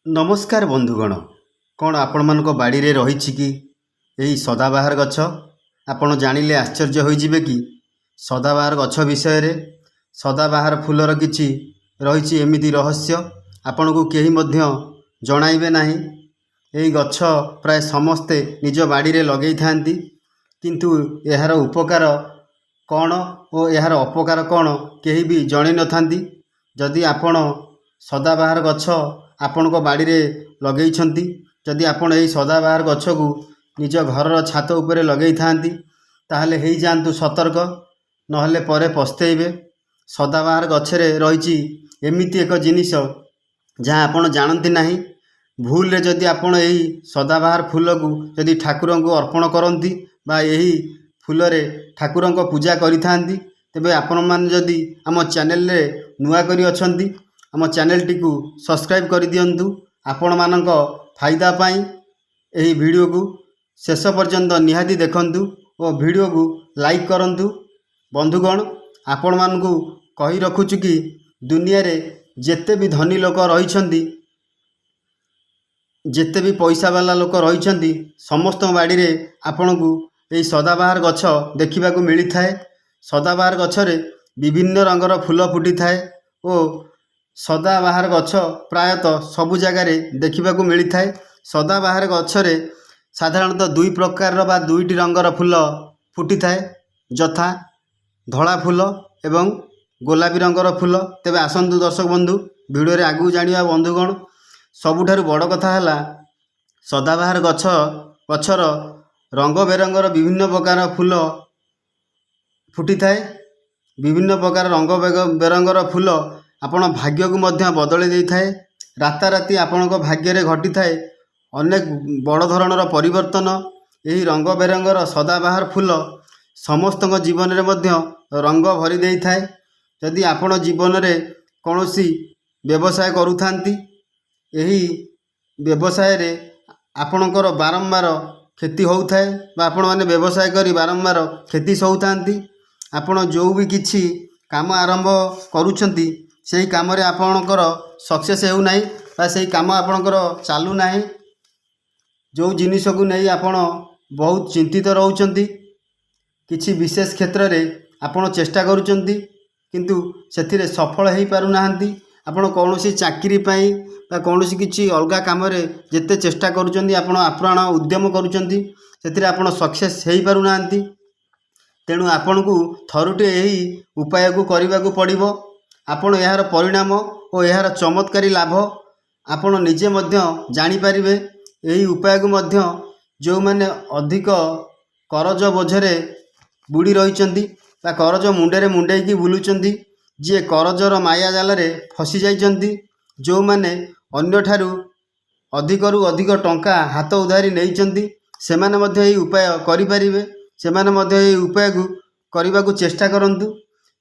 नमस्कार बंधुगण। कौन आपण मानक बाड़ी रे रही कि यही सदाबाहार गछ आपण जानिले आश्चर्य होइजिबे कि सदाबाहार गछ विषय रे सदाबाहार फूलर किछि रही एमिति रहस्य आपण को केही मध्य जणाइबे नाही। एही गछ प्राय समस्ते निज बाड़ी रे लगेई थांती, किंतु एहार उपकार कौन और एहार अपकार कौन केही भी जणि न थांती। जदि आपण सदाबाहार गछ आपण को बाड़ी रे लगेई छंती, जदि आपण एही सदाबाहार गछ को निज घरर छात उपरे लगेई थांती ताहले हेई जांतु सतर्क, नहले परे पछतेइबे। सदाबाहार गछरे रहिछि एमिति एक जिनिस जहाँ आपण जानती नाही। भूल रे जदि आपण एही सदाबाहार फूल को जदि ठाकुर को अर्पण करती बा एही फूल रे ठाकुर को पूजा करिथांती, तेबे आपण मान जदि आम चैनल रे नुआ करी अछंती आम चैनल टी को सब्सक्राइब कर दियंतु। आपण मानक फायदा पाई एही वीडियो को शेष पर्यंत निहाती देखंतु और वीडियो को लाइक करंतु। बंधुगण, आपण मानकु कही रखुछु कि दुनिया रे जेते भी धनी लोक रहिछंती, जेते भी पैसा वाला लोक रहिछंती, समस्त बाड़ी रे आपण को एही सदाबाहार गछ देखिबा को मिली थाए। सदाबाहार गछरे विभिन्न रंगर फूल फुटी थाए और सदाबाहार गछ प्रायतः सबु जगार देखा मिली थाए। सदाबाहार गछरे साधारणतः दुई प्रकार बा दुईटी रंगर फूल फुटी थाए, यथा धला फूल एवं गोलापी रंगर फूल। तेबे आसंतु दर्शक बंधु वीडियो रे आगु जानिया। बंधुगण, सबुठारु बड़ कथा हैला सदाबाहार गछर रंग बेरंगर विभिन्न प्रकार फूल फुटी थाए। विभिन्न प्रकार रंग बेरंगर फूल आपण भाग्य को मध्य बदले देई थाए। राताराति आपण को भाग्य रे घटी थाए अनेक बड़ धरणर परिवर्तन। यही रंग बेरंगर सदाबाहार फूल समस्त जीवन रे मध्य रंग भरी देई थाए। यदि आपण जीवन रे कौनसी व्यवसाय करूथांती, यही व्यवसाय रे आपणकर बारंबार क्षति होउथाए बा आपण माने व्यवसाय करी बारंबार क्षति सहुथांती। आपण जो भी किछि काम आरंभ करूछंती सेही काम रे आपणकर सक्सेस हेउ नाही बा सेही काम आपणकर चालू नाही। जो जिनिस को नहीं आपण बहुत चिंतित रहउछंती, किछि विशेष क्षेत्र रे आपण चेष्टा करूछंती किंतु सेथिरे सफल हेई पारु नाहंती। आपण कौनसी चाकरी पाई बा कौनसी किछि अलगा काम रे जेते चेष्टा करूछंती, आपण आप्राण उद्यम करूछंती, सेथिरे आपण सक्सेस हेई पारु नाहंती। तेणु आपण को थरुटे एही उपाय को करबा को पड़िबो। आपण यार परिणाम और यार चमत्कारी लाभ आपण निजे मध्य जानि परिबे। एही उपाय को मध्य जो माने अधिक करज बोझरे बुड़ी रहिचंती बा करज मुंडे मुंडे की बुलुचंती, जे करजर माया जाल रे फसी जाइचंती, जो माने अन्य ठारू अधिकरु अधिक टंका हाथ उधारी नहींचंती, सेमाने मध्य एही उपाय करि परिबे। सेमाने मध्य एही उपाय को करबा को चेष्टा करंतु।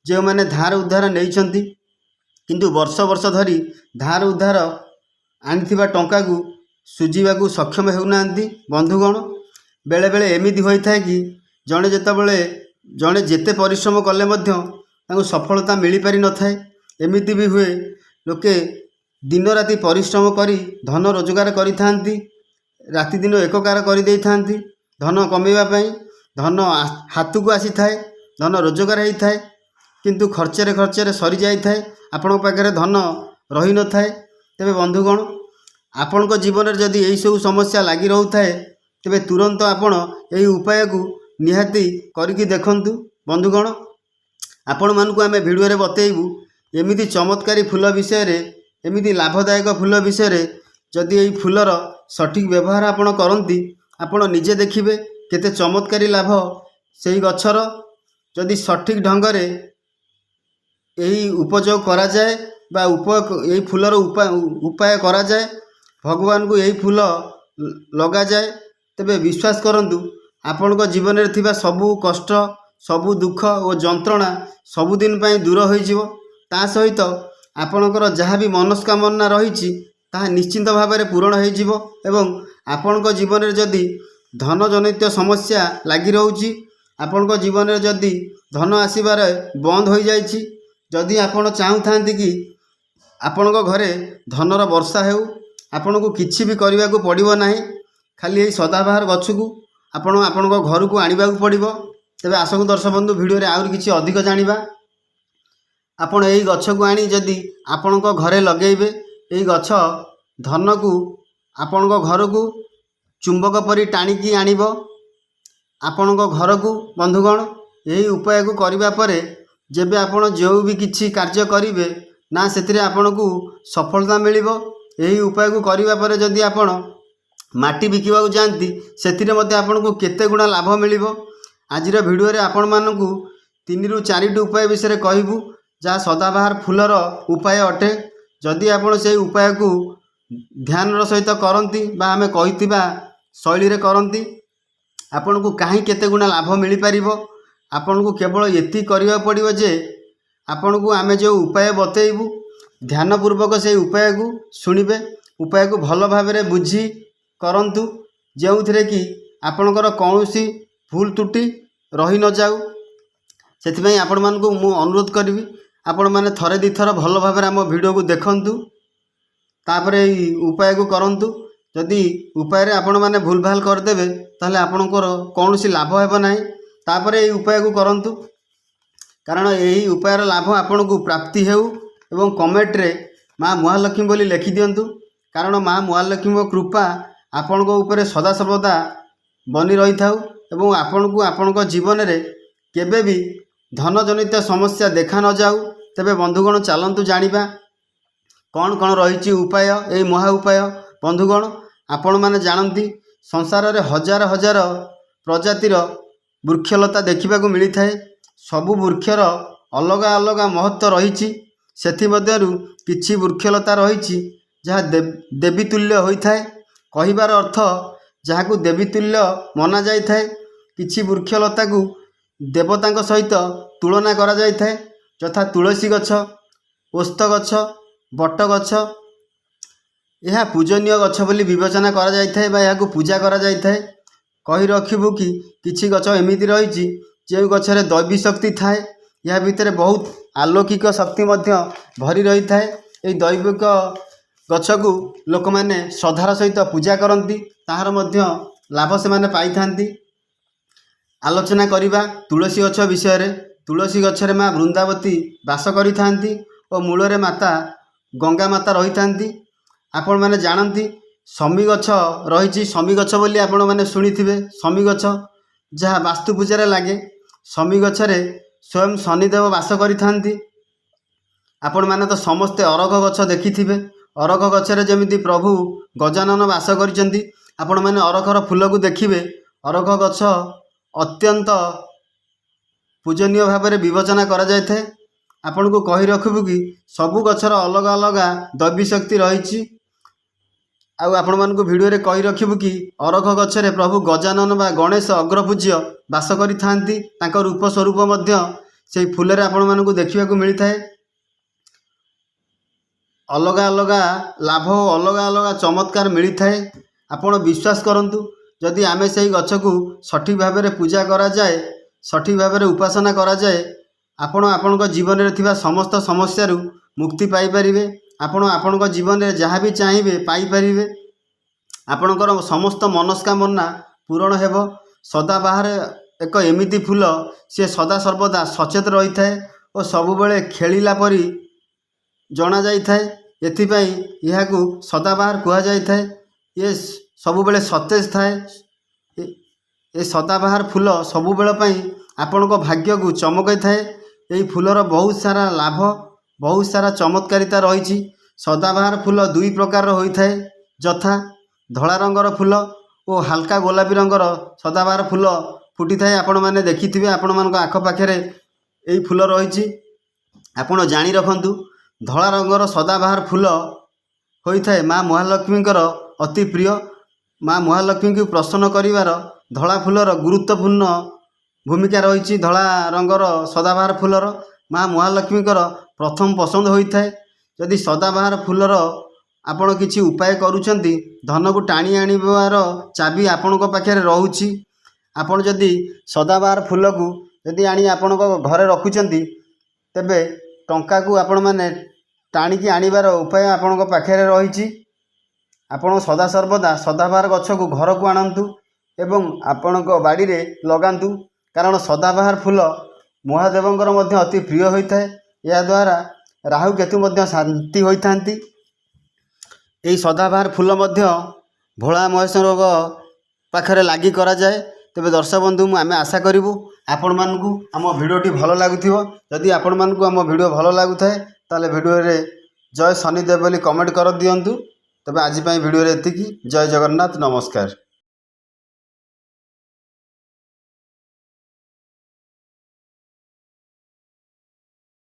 जो माने धार उधार नहींचंती किंतु वर्ष वर्ष धरी धार उधार आनिथिबा टंका को सुझीबा को सक्षम हेउनांती। बंधुगण, बेले बेले एमिति होई थाए कि जणे जेतेबेले जणे जेते परिश्रम कले मध्य तांको सफलता मिली पारि न थाए। एमिति भी हुए लोके दिन राति परिश्रम करी धन रोजगार करि थांती, राति दिन एककार करि देई थांती धन कमेवा पई। धन हाथ को आसी थाए, धन रोजगार हेई थाए, किंतु खर्चरे खर्चरे सरी जाई थाए, आपण पाखरे धन रही न थाए। तेबे बंधुगण, आपण को जीवन रे जदि एई सब समस्या लागी रहउ थाए, तेबे तुरंत आपण एई उपाय को निहाती करिकि देखंतु। बंधुगण, आपण मानकु आमे वीडियो रे बतेइबु एमिति चमत्कारी फूल विषय रे, एमिति लाभदायक फूल विषय रे। जदि एई फूलर सठिक व्यवहार आपण करंती, आपण निजे देखिबे केते चमत्कारी लाभ सेही गछर। जदि सठिक ढंग रे यही उपयोग करा जाए बा यही फूलर उपाय करा जाए, भगवान को यही फूल लगा जाए, तेबे विश्वास करंतु आपण को जीवन रे थिबा सबु कष्ट, सबु दुख और जंत्रणा सबुदिन पई दूर होई जिवो। ता सहित आपणकर जहाँ भी मनस्कामना रही ताहा निश्चिंत भाव में पूरण हो जिवो। एवं आपण को जीवन रे जदि धन जनित समस्या लगी रोची, आपण को जीवन रे जदि धन आसीबार बंद हो जाइछि, जदि आपण चाहूथांती कि आपण घरे धनर वर्षा हेउ, ଆପଣଙ୍କୁ କିଛି ବି କରିବାକୁ ପଡ଼ିବ ନାହିଁ। ଖାଲି ଏହି ସଦାବାହାର ଗଛକୁ ଆପଣଙ୍କ ଘରକୁ ଆଣିବାକୁ ପଡ଼ିବ। ତେବେ ଆସନ୍ତୁ ଦର୍ଶକ ବନ୍ଧୁ, ଭିଡ଼ିଓରେ ଆହୁରି କିଛି ଅଧିକ ଜାଣିବା। ଆପଣ ଏହି ଗଛକୁ ଆଣି ଯଦି ଆପଣଙ୍କ ଘରେ ଲଗେଇବେ, ଏହି ଗଛ ଧନକୁ ଆପଣଙ୍କ ଘରକୁ ଚୁମ୍ବକ ପରି ଟାଣିକି ଆଣିବ ଆପଣଙ୍କ ଘରକୁ। ବନ୍ଧୁଗଣ, ଏହି ଉପାୟକୁ କରିବା ପରେ ଯେବେ ଆପଣ ଯେଉଁ ବି କିଛି କାର୍ଯ୍ୟ କରିବେ ନା ସେଥିରେ ଆପଣଙ୍କୁ ସଫଳତା ମିଳିବ। ଏହି ଉପାୟକୁ କରିବା ପରେ ଯଦି ଆପଣ ମାଟି ବିକିବାକୁ ଯାଆନ୍ତି, ସେଥିରେ ମଧ୍ୟ ଆପଣଙ୍କୁ କେତେ ଗୁଣା ଲାଭ ମିଳିବ। ଆଜିର ଭିଡ଼ିଓରେ ଆପଣମାନଙ୍କୁ 3 ରୁ 4ଟି ଉପାୟ ବିଷୟରେ କହିବୁ, ଯାହା ସଦାବାହାର ଫୁଲର ଉପାୟ ଅଟେ। ଯଦି ଆପଣ ସେହି ଉପାୟକୁ ଧ୍ୟାନର ସହିତ କରନ୍ତି ବା ଆମେ କହିଥିବା ଶୈଳୀରେ କରନ୍ତି, ଆପଣଙ୍କୁ କାହିଁ କେତେ ଗୁଣା ଲାଭ ମିଳିପାରିବ। ଆପଣଙ୍କୁ କେବଳ ଏତିକି କରିବାକୁ ପଡ଼ିବ ଯେ ଆପଣଙ୍କୁ ଆମେ ଯେଉଁ ଉପାୟ ବତେଇବୁ, ଧ୍ୟାନପୂର୍ବକ ସେହି ଉପାୟକୁ ଶୁଣିବେ। ଉପାୟକୁ ଭଲ ଭାବରେ ବୁଝି କରନ୍ତୁ, ଯେଉଁଥିରେ କି ଆପଣଙ୍କର କୌଣସି ଭୁଲ ତ୍ରୁଟି ରହି ନଯାଉ। ସେଥିପାଇଁ ଆପଣମାନଙ୍କୁ ମୁଁ ଅନୁରୋଧ କରିବି, ଆପଣମାନେ ଥରେ ଦୁଇଥର ଭଲ ଭାବରେ ଆମ ଭିଡ଼ିଓକୁ ଦେଖନ୍ତୁ, ତାପରେ ଏହି ଉପାୟକୁ କରନ୍ତୁ। ଯଦି ଉପାୟରେ ଆପଣମାନେ ଭୁଲ ଭାଲ କରିଦେବେ, ତାହେଲେ ଆପଣଙ୍କର କୌଣସି ଲାଭ ହେବ ନାହିଁ। ତାପରେ ଏହି ଉପାୟକୁ କରନ୍ତୁ, କାରଣ ଏହି ଉପାୟର ଲାଭ ଆପଣଙ୍କୁ ପ୍ରାପ୍ତି ହେଉ। ଏବଂ କମେଣ୍ଟରେ ମା ମହାଲକ୍ଷ୍ମୀ ବୋଲି ଲେଖିଦିଅନ୍ତୁ, କାରଣ ମା ମହାଲକ୍ଷ୍ମୀଙ୍କ କୃପା ଆପଣଙ୍କ ଉପରେ ସଦାସର୍ବଦା ବନି ରହିଥାଉ ଏବଂ ଆପଣଙ୍କୁ ଆପଣଙ୍କ ଜୀବନରେ କେବେ ବି ଧନଜନିତ ସମସ୍ୟା ଦେଖା ନଯାଉ। ତେବେ ବନ୍ଧୁଗଣ, ଚାଲନ୍ତୁ ଜାଣିବା କ'ଣ କ'ଣ ରହିଛି ଉପାୟ, ଏହି ମହା ଉପାୟ। ବନ୍ଧୁଗଣ, ଆପଣମାନେ ଜାଣନ୍ତି ସଂସାରରେ ହଜାର ହଜାର ପ୍ରଜାତିର ବୃକ୍ଷଲତା ଦେଖିବାକୁ ମିଳିଥାଏ। ସବୁ ବୃକ୍ଷର ଅଲଗା ଅଲଗା ମହତ୍ତ୍ୱ ରହିଛି। ସେଥିମଧ୍ୟରୁ କିଛି ବୃକ୍ଷଲତା ରହିଛି ଯାହା ଦେବୀତୁଲ୍ୟ ହୋଇଥାଏ। କହିବାର ଅର୍ଥ, ଯାହାକୁ ଦେବୀତୁଲ୍ୟ ମନାଯାଇଥାଏ। କିଛି ବୃକ୍ଷଲତାକୁ ଦେବତାଙ୍କ ସହିତ ତୁଳନା କରାଯାଇଥାଏ, ଯଥା ତୁଳସୀ ଗଛ, ଓସ୍ତ ଗଛ, ବଟ ଗଛ। ଏହା ପୂଜନୀୟ ଗଛ ବୋଲି ବିବେଚନା କରାଯାଇଥାଏ ବା ଏହାକୁ ପୂଜା କରାଯାଇଥାଏ। କହି ରଖିବୁ କି କିଛି ଗଛ ଏମିତି ରହିଛି ଯେଉଁ ଗଛରେ ଦୈବୀ ଶକ୍ତି ଥାଏ। ଏହା ଭିତରେ ବହୁତ ଆଲୌକିକ ଶକ୍ତି ମଧ୍ୟ ଭରି ରହିଥାଏ। ଏହି ଦୈବିକ ଗଛକୁ ଲୋକମାନେ ଶ୍ରଦ୍ଧାର ସହିତ ପୂଜା କରନ୍ତି, ତାହାର ମଧ୍ୟ ଲାଭ ସେମାନେ ପାଇଥାନ୍ତି। ଆଲୋଚନା କରିବା ତୁଳସୀ ଗଛ ବିଷୟରେ। ତୁଳସୀ ଗଛରେ ମା ବୃନ୍ଦାବତୀ ବାସ କରିଥାନ୍ତି ଓ ମୂଳରେ ମାତା ଗଙ୍ଗା ମାତା ରହିଥାନ୍ତି। ଆପଣମାନେ ଜାଣନ୍ତି ଶମୀ ଗଛ ରହିଛି। ଶମୀ ଗଛ ବୋଲି ଆପଣମାନେ ଶୁଣିଥିବେ। ଶମୀ ଗଛ ଯାହା ବାସ୍ତୁ ପୂଜାରେ ଲାଗେ। ଶମୀ ଗଛରେ ସ୍ୱୟଂ ଶନିଦେବ ବାସ କରିଥାନ୍ତି। ଆପଣମାନେ ତ ସମସ୍ତେ ଅରଖ ଗଛ ଦେଖିଥିବେ। ଅରଖ ଗଛରେ ଯେମିତି ପ୍ରଭୁ ଗଜାନନ ବାସ କରିଛନ୍ତି, ଆପଣମାନେ ଅରଖର ଫୁଲକୁ ଦେଖିବେ। ଅରଖ ଗଛ ଅତ୍ୟନ୍ତ ପୂଜନୀୟ ଭାବରେ ବିବେଚନା କରାଯାଇଥାଏ। ଆପଣଙ୍କୁ କହି ରଖିବୁ କି ସବୁ ଗଛର ଅଲଗା ଅଲଗା ଦୈବୀ ଶକ୍ତି ରହିଛି। ଆଉ ଆପଣମାନଙ୍କୁ ଭିଡ଼ିଓରେ କହି ରଖିବୁ କି ଅରଖ ଗଛରେ ପ୍ରଭୁ ଗଜାନନ ବା ଗଣେଶ ଅଗ୍ରପୂଜ୍ୟ ବାସ କରିଥାନ୍ତି। ତାଙ୍କ ରୂପ ସ୍ୱରୂପ ମଧ୍ୟ ସେହି ଫୁଲରେ ଆପଣମାନଙ୍କୁ ଦେଖିବାକୁ ମିଳିଥାଏ। ଅଲଗା ଅଲଗା ଲାଭ ଓ ଅଲଗା ଅଲଗା ଚମତ୍କାର ମିଳିଥାଏ। ଆପଣ ବିଶ୍ୱାସ କରନ୍ତୁ, ଯଦି ଆମେ ସେହି ଗଛକୁ ସଠିକ୍ ଭାବରେ ପୂଜା କରାଯାଏ, ସଠିକ୍ ଭାବରେ ଉପାସନା କରାଯାଏ, ଆପଣ ଆପଣଙ୍କ ଜୀବନରେ ଥିବା ସମସ୍ତ ସମସ୍ୟାରୁ ମୁକ୍ତି ପାଇପାରିବେ। ଆପଣ ଆପଣଙ୍କ ଜୀବନରେ ଯାହା ବି ଚାହିଁବେ ପାଇପାରିବେ। ଆପଣଙ୍କର ସମସ୍ତ ମନସ୍କାମନା ପୂରଣ ହେବ। ସଦାବାହାର ଏକ ଏମିତି ଫୁଲ, ସିଏ ସଦାସର୍ବଦା ସଚେତ ରହିଥାଏ ଓ ସବୁବେଳେ ଖେଳିଲା ପରି ଜଣାଯାଇଥାଏ। ଏଥିପାଇଁ ଏହାକୁ ସଦାବାହାର କୁହାଯାଇଥାଏ। ଏ ସବୁବେଳେ ସତେଜ ଥାଏ। ଏ ସଦାବାହାର ଫୁଲ ସବୁବେଳ ପାଇଁ ଆପଣଙ୍କ ଭାଗ୍ୟକୁ ଚମକାଇଥାଏ। ଏହି ଫୁଲର ବହୁତ ସାରା ଲାଭ, ବହୁତ ସାରା ଚମତ୍କାରିତା ରହିଛି। ସଦାବାହାର ଫୁଲ ଦୁଇ ପ୍ରକାରର ହୋଇଥାଏ, ଯଥା ଧଳା ରଙ୍ଗର ଫୁଲ ଓ ହାଲକା ଗୋଲାପୀ ରଙ୍ଗର ସଦାବାହାର ଫୁଲ ଫୁଟିଥାଏ। ଆପଣମାନେ ଦେଖିଥିବେ, ଆପଣମାନଙ୍କ ଆଖପାଖରେ ଏହି ଫୁଲ ରହିଛି। ଆପଣ ଜାଣି ରଖନ୍ତୁ, ଧଳା ରଙ୍ଗର ସଦାବାହାର ଫୁଲ ହୋଇଥାଏ ମା ମହାଲକ୍ଷ୍ମୀଙ୍କର ଅତି ପ୍ରିୟ। ମା ମହାଲକ୍ଷ୍ମୀଙ୍କୁ ପ୍ରସନ୍ନ କରିବାର ଧଳା ଫୁଲର ଗୁରୁତ୍ୱପୂର୍ଣ୍ଣ ଭୂମିକା ରହିଛି। ଧଳା ରଙ୍ଗର ସଦାବାହାର ଫୁଲର ମା ମହାଲକ୍ଷ୍ମୀଙ୍କର ପ୍ରଥମ ପସନ୍ଦ ହୋଇଥାଏ। ଯଦି ସଦାବାହାର ଫୁଲର ଆପଣ କିଛି ଉପାୟ କରୁଛନ୍ତି, ଧନକୁ ଟାଣି ଆଣିବାର ଚାବି ଆପଣଙ୍କ ପାଖରେ ରହୁଛି। ଆପଣ ଯଦି ସଦାବାହାର ଫୁଲକୁ ଯଦି ଆଣି ଆପଣଙ୍କ ଘରେ ରଖୁଛନ୍ତି, ତେବେ ଟଙ୍କାକୁ ଆପଣମାନେ ଟାଣିକି ଆଣିବାର ଉପାୟ ଆପଣଙ୍କ ପାଖରେ ରହିଛି। ଆପଣ ସଦାସର୍ବଦା ସଦାବାହାର ଗଛକୁ ଘରକୁ ଆଣନ୍ତୁ ଏବଂ ଆପଣଙ୍କ ବାଡ଼ିରେ ଲଗାନ୍ତୁ। କାରଣ ସଦାବାହାର ଫୁଲ ମହାଦେବଙ୍କର ମଧ୍ୟ ଅତି ପ୍ରିୟ ହୋଇଥାଏ। ଏହାଦ୍ୱାରା ରାହୁ କେତୁ ମଧ୍ୟ ଶାନ୍ତି ହୋଇଥାନ୍ତି। ଏହି ସଦାବାହାର ଫୁଲ ମଧ୍ୟ ଭୋଳା ମହେଶ୍ୱରଙ୍କ ପାଖରେ ଲାଗି କରାଯାଏ। ତେବେ ଦର୍ଶକ ବନ୍ଧୁ ଆମେ ଆଶା କରିବୁ ଆପଣମାନଙ୍କୁ ଆମ ଭିଡ଼ିଓଟି ଭଲ ଲାଗୁଥିବ। ଯଦି ଆପଣମାନଙ୍କୁ ଆମ ଭିଡ଼ିଓ ଭଲ ଲାଗୁଥାଏ ତାହେଲେ ଭିଡ଼ିଓରେ ଜୟ ଶନିଦେବ ବୋଲି କମେଣ୍ଟ କରିଦିଅନ୍ତୁ। ତେବେ ଆଜି ପାଇଁ ଭିଡ଼ିଓରେ ଏତିକି। ଜୟ ଜଗନ୍ନାଥ, ନମସ୍କାର।